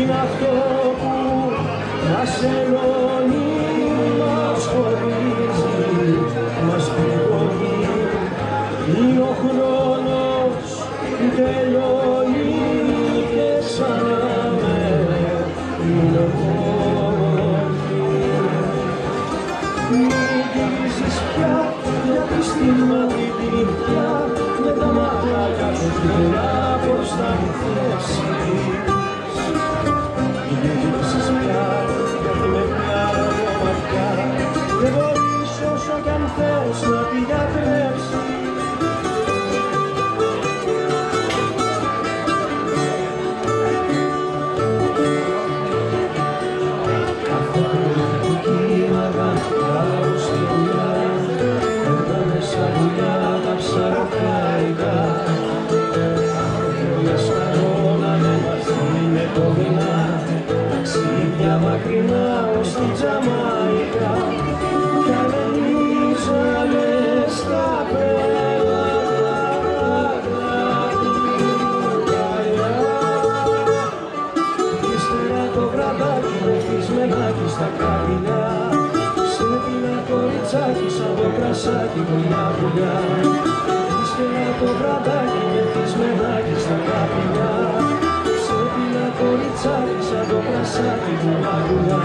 είναι αυτό που μας ενώνει, μας χωρίζει, μας πληγώνει. Είναι ο χρόνος που τελειώνει και σαν να με πληρώνει. Μην γυρίσεις πια, γιατί στην μαύρη νύχτα με τα μάτια σου γυρνά πως θα μου θέσεις. Μην γυρίσεις πια, γιατί με πιάνω από μακριά, δεν μπορείς όσο κι αν θες να τη γιατρέψεις. Μακρινά ως την Τζαμαϊκά κι ανεμίζαμε στα πέλαγα ύστερα το βραδάκι με χτισμενάκι στα καπηλιά σε πίνα κοριτσάκι σαν το κρασάκι πουλιά πουλιά. Ύστερα το βραδάκι με χτισμενάκι στα καπηλιά σε πίνα κοριτσάκι σαν το κρασάκι πουλιά πουλιά.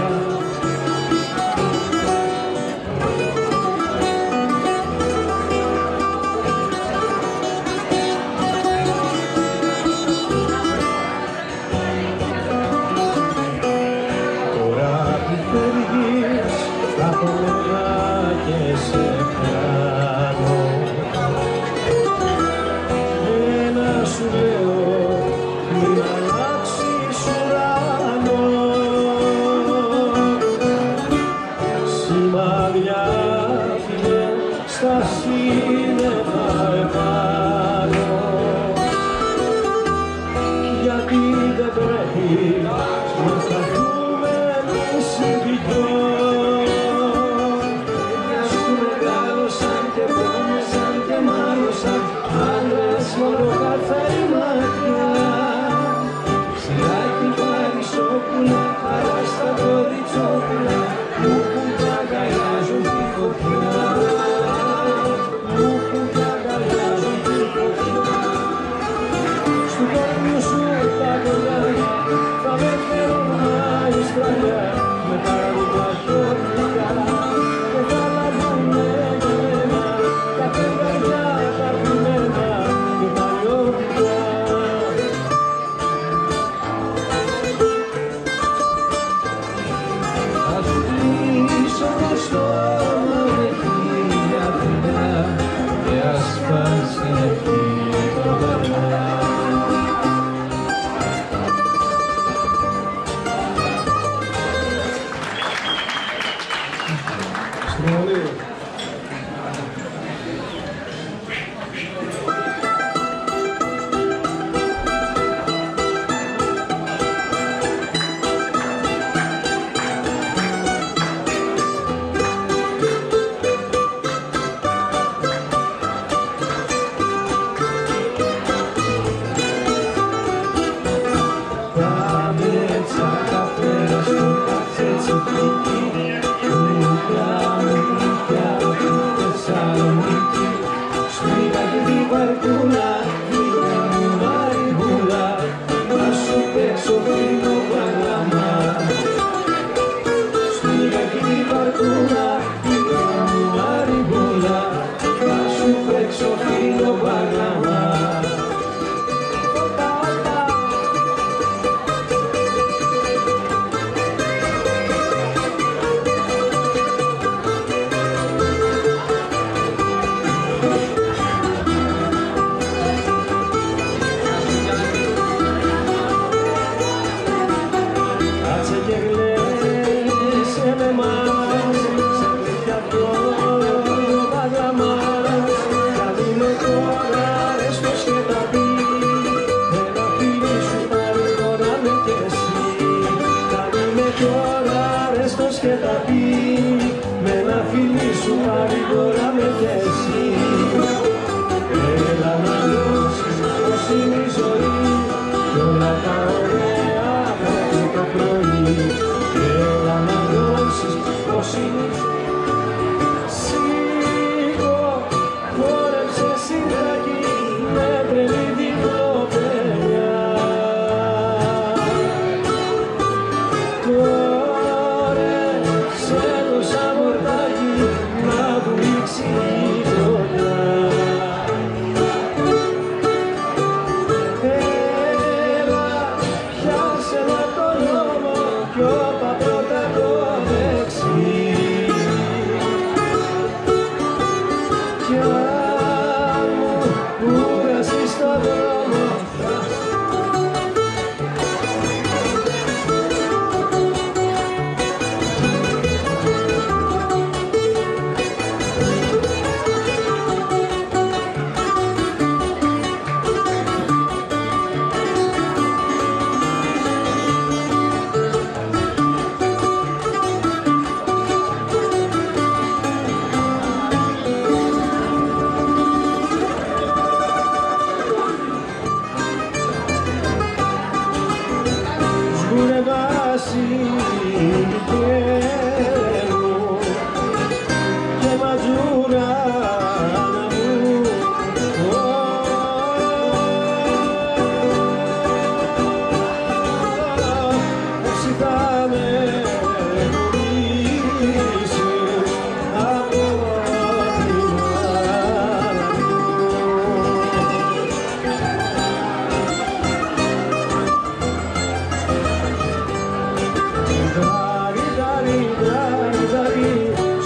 Όλα τα ωραία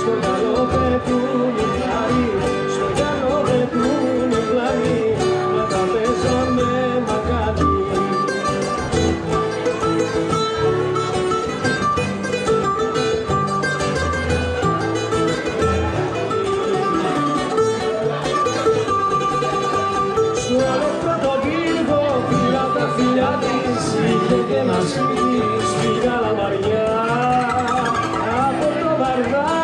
Στο καλό πετούν οι πλάροι, στο καλό πετούν οι πλάροι, να τα παίζαμε μακάρι. Στο πρώτο γύρο πήρα τα φιλιά της, είχε και ένα σπίτι στη Καλαμαριά. Από το Βαρδά